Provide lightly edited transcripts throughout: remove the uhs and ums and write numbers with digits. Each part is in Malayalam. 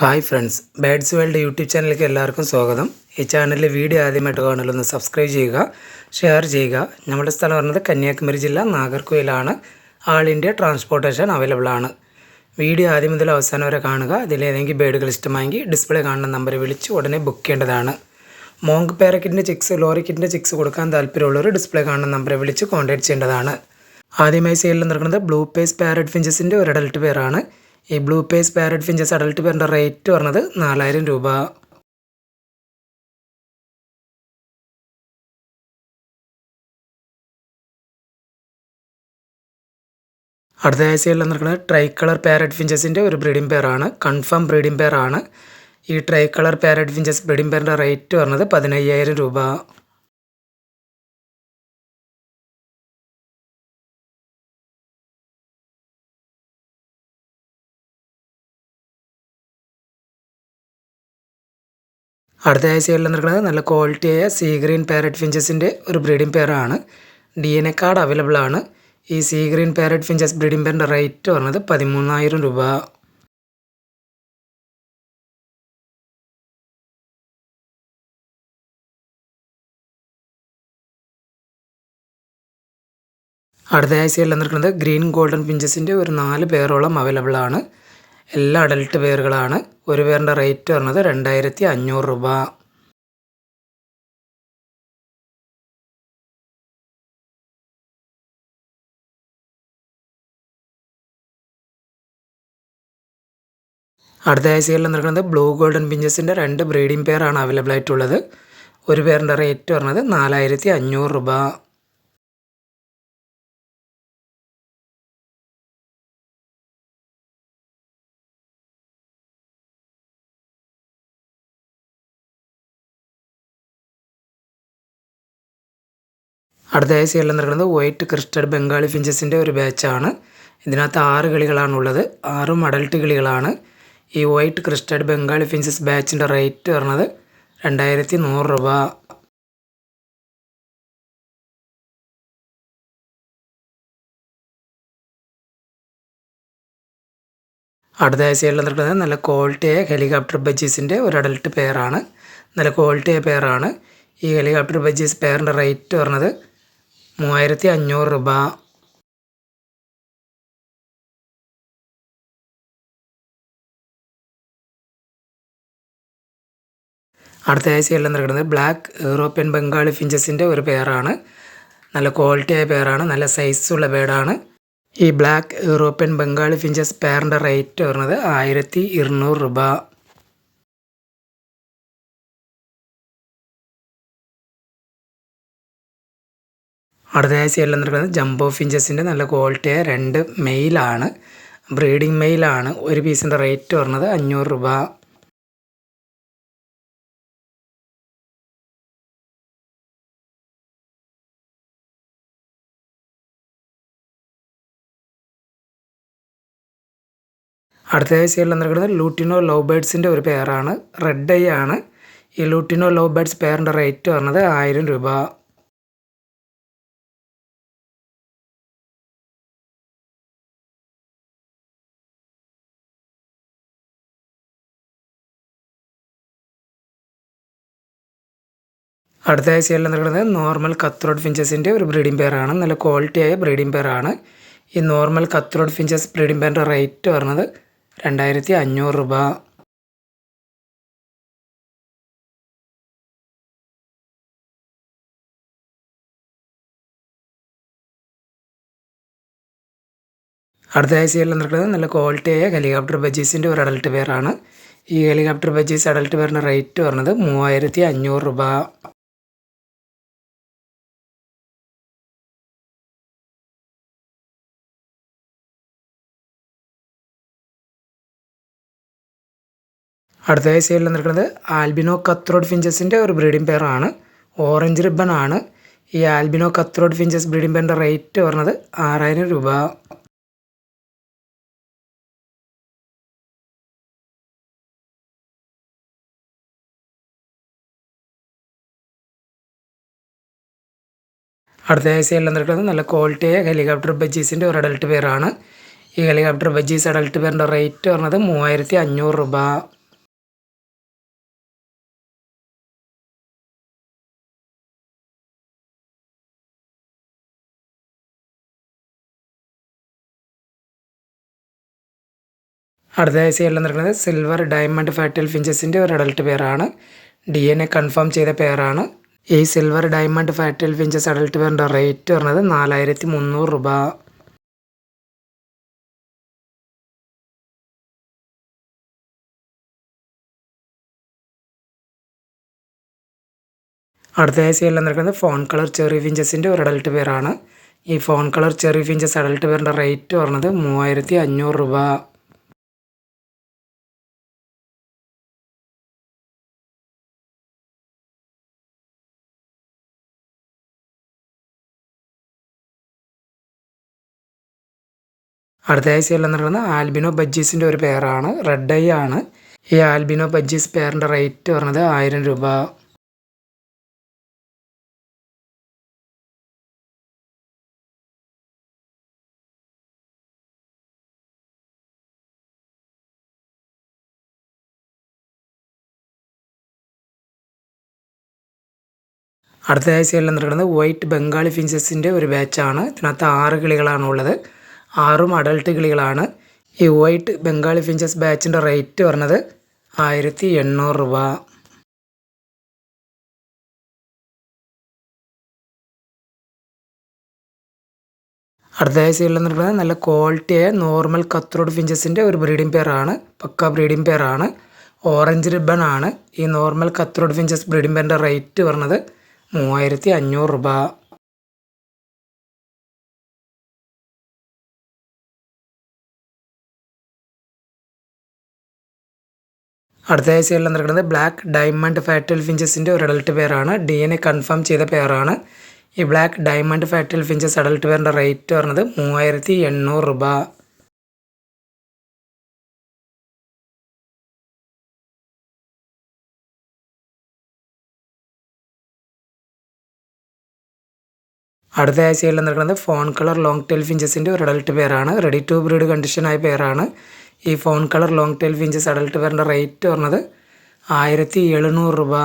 Hi friends, birds world YouTube ചാനലിലേക്ക് എല്ലാവർക്കും സ്വാഗതം. ഈ ചാനലിലെ വീഡിയോ ആദ്യമായിട്ട് കാണുന്നതൊന്ന് സബ്സ്ക്രൈബ് ചെയ്യുക, ഷെയർ ചെയ്യുക. നമ്മുടെ സ്ഥലം പറയുന്നത് കന്യാകുമാരി ജില്ല നാഗർകോയിലാണ്. ആൾ ഇന്ത്യ ട്രാൻസ്പോർട്ടേഷൻ അവൈലബിൾ ആണ്. വീഡിയോ ആദ്യം മുതൽ അവസാനം വരെ കാണുക. അതിലേതെങ്കിലും ബേഡുകൾ ഇഷ്ടമായെങ്കിൽ ഡിസ്പ്ലേ കാണുന്ന നമ്പറിൽ വിളിച്ച് ഉടനെ ബുക്ക് ചെയ്യേണ്ടതാണ്. മോങ്ക് പാരക്കിറ്റിൻ്റെ ചിക്സ്, ലോറിക്കിറ്റിൻ്റെ ചിക്സ് കൊടുക്കാൻ താല്പര്യമുള്ളവർ ഡിസ്പ്ലേ കാണുന്ന നമ്പറിൽ വിളിച്ച് കോൺടാക്ട് ചെയ്യേണ്ടതാണ്. ആദ്യമായി സെയിലിൽ നടക്കുന്നത് ബ്ലൂ പേസ് പാരറ്റ് ഫിഞ്ചസിൻ്റെ ഒരു അഡൽട്ട് പേരാണ്. ഈ blue pace parrot finches adult പേരിൻ്റെ റേറ്റ് പറഞ്ഞത് 4000 രൂപ. അടുത്ത ആഴ്ചയിൽ നടക്കുന്നത് ട്രൈ കളർ പാരറ്റ് ഫിഞ്ചസിൻ്റെ ഒരു ബ്രീഡിംഗ് പെയറാണ്. കൺഫേം ബ്രീഡിംഗ് പെയറാണ്. ഈ tri colour parrot finches breeding പെയറിൻ്റെ റേറ്റ് പറഞ്ഞത് 15000 രൂപ. അടുത്ത ആഴ്ചയിൽ നടക്കുന്നത് നല്ല ക്വാളിറ്റിയായ സീ ഗ്രീൻ പാരറ്റ് ഫിഞ്ചസിൻ്റെ ഒരു ബ്രീഡിംഗ് പെയറാണ്. DNA കാർഡ് അവൈലബിൾ ആണ്. ഈ sea green parrot finches breeding പെയറിൻ്റെ റേറ്റ് പറഞ്ഞത് 13000 രൂപ. അടുത്ത ആഴ്ചയിൽ നടക്കുന്നത് ഗ്രീൻ ഗോൾഡൻ ഫിഞ്ചസിൻ്റെ ഒരു 4 പേരോളം അവൈലബിൾ ആണ്. എല്ലാ അഡൽട്ട് പേറുകളാണ്. ഒരു പേരിൻ്റെ റേറ്റ് പറഞ്ഞത് 2500 രൂപ. അടുത്ത ആഴ്ചയിൽ നടക്കുന്നത് ബ്ലൂ ഗോൾഡൻ ഫിഞ്ചസിൻ്റെ 2 ബ്രീഡിംഗ് പെയറാണ് അവൈലബിൾ ആയിട്ടുള്ളത്. ഒരു പേരിൻ്റെ റേറ്റ് പറഞ്ഞത് 4500 രൂപ. അടുത്ത ആഴ്ചയിൽ നടക്കുന്നത് വൈറ്റ് ക്രിസ്റ്റഡ് ബംഗാളി ഫിഞ്ചസിൻ്റെ ഒരു ബാച്ചാണ്. ഇതിനകത്ത് 6 കിളികളാണുള്ളത്. 6ഉം അഡൽട്ട് കിളികളാണ്. ഈ വൈറ്റ് ക്രിസ്റ്റഡ് ബംഗാളി ഫിഞ്ചസ് ബാച്ചിൻ്റെ റേറ്റ് പറഞ്ഞത് 2100 രൂപ. അടുത്ത ആഴ്ചയിൽ നടക്കുന്നത് നല്ല ക്വാളിറ്റിയായ ഹെലികോപ്റ്റർ ബജീസിൻ്റെ ഒരു അഡൽട്ട് പെയറാണ്. നല്ല ക്വാളിറ്റിയായ പെയറാണ്. ഈ ഹെലികോപ്റ്റർ ബജീസ് പെയറിൻ്റെ റേറ്റ് പറഞ്ഞത് 3500 രൂപ. അടുത്ത ആഴ്ചയിൽ നടക്കുന്നത് ബ്ലാക്ക് യൂറോപ്യൻ ബംഗാളി ഫിഞ്ചസിൻ്റെ ഒരു പെയറാണ്. നല്ല ക്വാളിറ്റിയായ പെയറാണ്. നല്ല സൈസുള്ള ബേഡാണ്. ഈ ബ്ലാക്ക് യൂറോപ്യൻ ബംഗാളി ഫിഞ്ചസ് പെയറിൻ്റെ റേറ്റ് പറഞ്ഞത് 1200 രൂപ. അടുത്ത ആഴ്ചയിൽ നടക്കുന്നത് ജംബോ ഫിഞ്ചസിൻ്റെ നല്ല ക്വാളിറ്റിയായ 2 മെയിലാണ്. ബ്രീഡിംഗ് മെയിലാണ്. ഒരു പീസിൻ്റെ റേറ്റ് പറഞ്ഞത് 500 രൂപ. അടുത്ത ആഴ്ചയിൽ നടക്കുന്നത് ലൂട്ടിനോ ലവ് ബേഡ്സിൻ്റെ ഒരു പെയറാണ്. റെഡ് ഐ ആണ്. ഈ ലൂട്ടിനോ ലവ് ബേഡ്സ് പെയറിൻ്റെ റേറ്റ് പറഞ്ഞത് 1000 രൂപ. അടുത്ത ആഴ്ചയിൽ നടക്കുന്നത് നോർമൽ കത്രോഡ് ഫിഞ്ചസിൻ്റെ ഒരു ബ്രീഡിംഗ് പെയറാണ്. നല്ല ക്വാളിറ്റിയായ ബ്രീഡിംഗ് പെയറാണ്. ഈ നോർമൽ കത്രോഡ് ഫിഞ്ചസ് ബ്രീഡിംഗ് പെയറിൻ്റെ റേറ്റ് പറഞ്ഞത് 2500 രൂപ. അടുത്ത ആഴ്ചയിൽ നടക്കുന്നത് നല്ല ക്വാളിറ്റിയായ ഹെലികോപ്റ്റർ ബജീസിൻ്റെ ഒരു അഡൽട്ട് പെയറാണ്. ഈ ഹെലികോപ്റ്റർ ബജീസ് അഡൽട്ട് പെയറിൻ്റെ റേറ്റ് പറഞ്ഞത് 3500 രൂപ. അടുത്ത ആഴ്ചയിൽ നടക്കുന്നത് ആൽബിനോ കത്രോഡ് ഫിഞ്ചസിൻ്റെ ഒരു ബ്രീഡിംഗ് പെയറാണ്. ഓറഞ്ച് റിബൺ ആണ്. ഈ ആൽബിനോ കത്രോഡ് ഫിഞ്ചസ് ബ്രീഡിംഗ് പെയറിൻ്റെ റേറ്റ് പറഞ്ഞത് 6000 രൂപ. അടുത്ത ആഴ്ചയിൽ നടക്കുന്നത് നല്ല ക്വാളിറ്റിയായ ഹെലികോപ്റ്റർ ബജീസിൻ്റെ ഒരു അഡൽട്ട് പെയറാണ്. ഈ ഹെലികോപ്റ്റർ ബജീസ് അഡൽട്ട് പെയറിൻ്റെ റേറ്റ് പറഞ്ഞത് 3500 രൂപ. അടുത്തതായി സൈഡിൽ നിൽക്കുന്നത് സിൽവർ ഡയമണ്ട് ഫാറ്റൽ ഫിഞ്ചസിൻ്റെ ഒരു അഡൽട്ട് പെയറാണ്. DNA കൺഫേം ചെയ്ത പെയറാണ്. ഈ silver diamond firetail finches adult പെയറിൻ്റെ റേറ്റ് പറഞ്ഞത് 4300 രൂപ. അടുത്തതായി സൈഡിൽ നിൽക്കുന്നത് ഫോൺ കളർ ചെറി ഫിഞ്ചസിൻ്റെ ഒരു അഡൽട്ട് പെയറാണ്. ഈ fawn colour cherry finches adult പെയറിൻ്റെ റേറ്റ് പറഞ്ഞത് 3500 രൂപ. അടുത്തതായി സൈഡിൽ നിൽക്കുന്നത് ആൽബിനോ ബജ്ജീസിൻ്റെ ഒരു പെയറാണ്. റെഡ് ഐ ആണ്. ഈ ആൽബിനോ ബജ്ജീസ് പെയറിൻ്റെ റേറ്റ് പറഞ്ഞത് 1000 രൂപ. അടുത്തതായി സൈഡിൽ നിൽക്കുന്നത് വൈറ്റ് ബംഗാളി ഫിഞ്ചസിൻ്റെ ഒരു ബാച്ചാണ്. ഇതിനകത്ത് 6 കിളികളാണ് ഉള്ളത്. 6ഉം അഡൽട്ട് കിളികളാണ്. ഈ വൈറ്റ് ബംഗാളി ഫിഞ്ചസ് ബാച്ചിൻ്റെ റേറ്റ് പറഞ്ഞത് 1800 രൂപ. അടുത്തതായി സൈഡിൽ നിൽക്കുന്നത് നല്ല ക്വാളിറ്റിയായ നോർമൽ കത്രോഡ് ഫിഞ്ചസിൻ്റെ ഒരു ബ്രീഡിംഗ് പെയറാണ്. പക്ക ബ്രീഡിംഗ് പെയറാണ്. ഓറഞ്ച് റിബൺ ആണ്. ഈ നോർമൽ കത്രോഡ് ഫിഞ്ചസ് ബ്രീഡിംഗ് പെയറിൻ്റെ റേറ്റ് പറഞ്ഞത് 3500 രൂപ. അടുത്തതായി സൈഡിൽ നിൽക്കുന്നത് ബ്ലാക്ക് ഡയമണ്ട് ഫാറ്റൽ ഫിഞ്ചസിൻ്റെ ഒരു അഡൽട്ട് പെയറാണ്. DNA കൺഫേം ചെയ്ത പെയറാണ്. ഈ black diamond firetail finches adult പെയറിൻ്റെ റേറ്റ് പറഞ്ഞത് 3800 രൂപ. അടുത്തതായി സൈഡിൽ നിൽക്കുന്നത് ഫോൺ കളർ ലോങ് ടെയിൽ ഫിഞ്ചസിൻ്റെ ഒരു അഡൽട്ട് പെയറാണ്. റെഡി ടു ബ്രീഡ് കണ്ടീഷനായ പെയറാണ്. ഈ fawn colour long tail finches adult പെയറിൻ്റെ റേറ്റ് പറഞ്ഞത് 1700 രൂപ.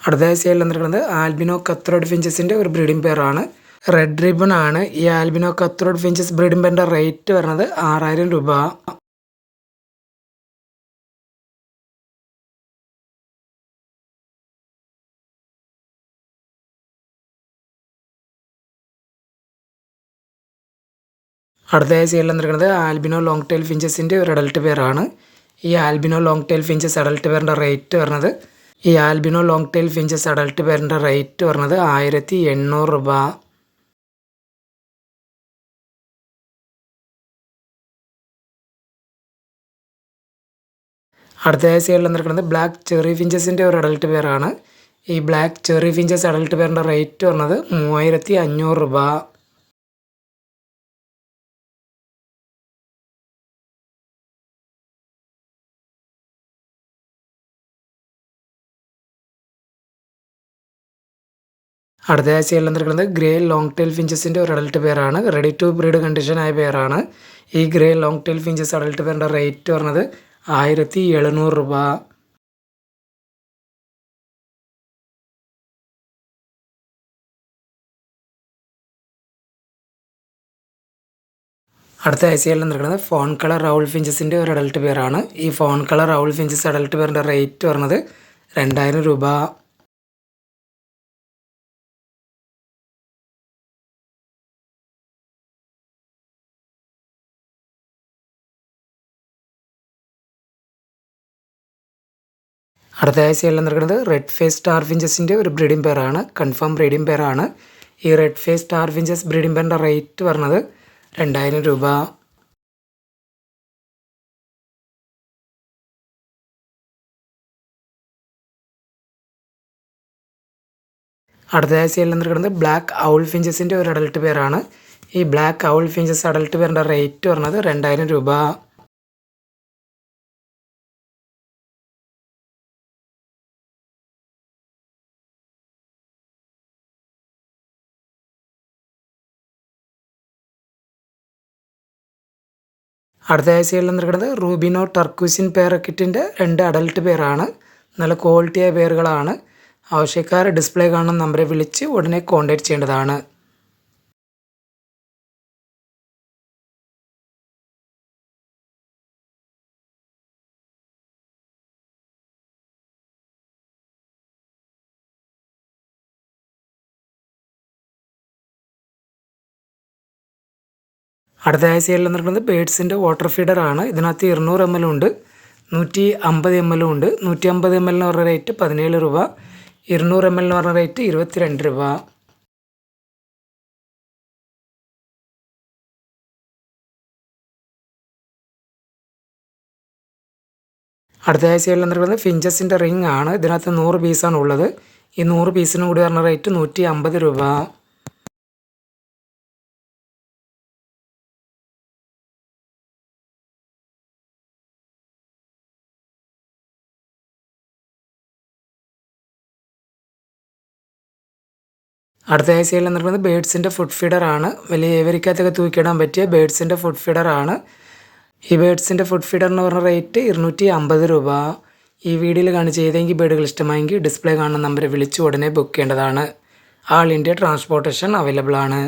അടുത്തതായി സൈഡിൽ നിൽക്കുന്നത് ആൽബിനോ കത്രോഡ് ഫിഞ്ചസിൻ്റെ ഒരു ബ്രീഡിംഗ് പെയറാണ്. റെഡ് റിബൺ ആണ്. ഈ ആൽബിനോ കത്രോഡ് ഫിഞ്ചസ് ബ്രീഡിംഗ് പെയറിൻ്റെ റേറ്റ് പറഞ്ഞത് 6000 രൂപ. അടുത്തതായി സൈഡിൽ നിൽക്കുന്നത് ആൽബിനോ ലോങ് ടെയിൽ ഫിഞ്ചസിൻ്റെ ഒരു അഡൽട്ട് പെയറാണ്. ഈ albino long tail finches adult പെയറിൻ്റെ റേറ്റ് പറഞ്ഞത് 1800 രൂപ. അടുത്തതായി സൈഡിൽ നിൽക്കുന്നത് ബ്ലാക്ക് ചെറി ഫിഞ്ചസിൻ്റെ ഒരു അഡൽട്ട് പെയറാണ്. ഈ ബ്ലാക്ക് ചെറി ഫിഞ്ചസ് അഡൽട്ട് പെയറിൻ്റെ റേറ്റ് പറഞ്ഞത് 3500 രൂപ. അടുത്തതായി സൈഡിൽ നിൽക്കുന്നത് ഗ്രേ ലോങ് ടെയിൽ ഫിഞ്ചസിൻ്റെ ഒരു അഡൽട്ട് പെയറാണ്. റെഡി ടു ബ്രീഡ് കണ്ടീഷനായ പെയറാണ്. ഈ grey long tail finches adult പെയറിൻ്റെ റേറ്റ് പറഞ്ഞത് 1700 രൂപ. അടുത്ത സൈഡിൽ നിൽക്കുന്നത് ഫോൺ കളർ റൗൾ ഫിഞ്ചസിൻ്റെ ഒരു അഡൽട്ട് പെയറാണ്. ഈ fawn colour owl finches adult പെയറിൻ്റെ റേറ്റ് പറഞ്ഞത് 2000 രൂപ. അടുത്തതായി സൈഡിൽ നിൽക്കുന്നത് റെഡ് ഫേസ് സ്റ്റാർ ഫിഞ്ചസിൻ്റെ ഒരു ബ്രീഡിംഗ് പെയറാണ്. കൺഫേം ബ്രീഡിംഗ് പെയറാണ്. ഈ red face star finches breeding പെയറിൻ്റെ റേറ്റ് പറഞ്ഞത് 2000 രൂപ. അടുത്തതായി സൈഡിൽ നിൽക്കുന്നത് ബ്ലാക്ക് ഔൾ ഫിഞ്ചസിൻ്റെ ഒരു അഡൽട്ട് പെയറാണ്. ഈ ബ്ലാക്ക് ഔൾ ഫിഞ്ചസ് അഡൽട്ട് പെയറിൻ്റെ റേറ്റ് പറഞ്ഞത് 2000 രൂപ. അടുത്തതായി സൈഡിൽ നിൽക്കുന്നത് റൂബിനോ ടർക്കൂസിൻ പെയർ കിറ്റിൻ്റെ 2 അഡൽട്ട് പെയറാണ്. നല്ല ക്വാളിറ്റിയായ പെയറുകളാണ്. ആവശ്യക്കാർ ഡിസ്പ്ലേ കാണുന്ന നമ്പറെ വിളിച്ച് ഉടനെ കോൺടാക്റ്റ് ചെയ്യേണ്ടതാണ്. അടുത്ത ആഴ്ചയിൽ നിന്നിട്ടുള്ളത് ബേഡ്സിൻ്റെ വാട്ടർ ഫീഡറാണ്. ഇതിനകത്ത് 200 ml ഉണ്ട്, 150 ml ഉണ്ട്. 150 ml എന്ന് പറഞ്ഞ റേറ്റ് 17 രൂപ, 200 ml എന്ന് പറഞ്ഞ റേറ്റ് 22 രൂപ. അടുത്ത ആഴ്ചയിൽ നിന്നിട്ടുള്ളത് ഫിഞ്ചസിൻ്റെ റിംഗ് ആണ്. ഇതിനകത്ത് 100 പീസാണ് ഉള്ളത്. ഈ 100 പീസിനും കൂടി പറഞ്ഞ റേറ്റ് 150 രൂപ. അടുത്ത ആഴ്ചയിൽ നിന്നിട്ടുള്ളത് ബേഡ്സിൻ്റെ ഫുഡ് ഫീഡറാണ്. വലിയ ഏവരിക്കകത്തൊക്കെ തൂക്കിയിടാൻ പറ്റിയ ബേഡ്സിൻ്റെ ഫുഡ് ഫീഡറാണ്. ഈ ബേഡ്സിൻ്റെ ഫുഡ് ഫീഡർ എന്ന് പറഞ്ഞ റേറ്റ് 250 രൂപ. ഈ വീഡിയോയിൽ കാണിച്ച ഏതെങ്കിലും ബേഡുകൾ ഇഷ്ടമായെങ്കിൽ ഡിസ്പ്ലേ കാണുന്ന നമ്പറെ വിളിച്ച് ഉടനെ ബുക്ക് ചെയ്യേണ്ടതാണ്. ആൾ ഇന്ത്യ ട്രാൻസ്പോർട്ടേഷൻ അവൈലബിൾ ആണ്.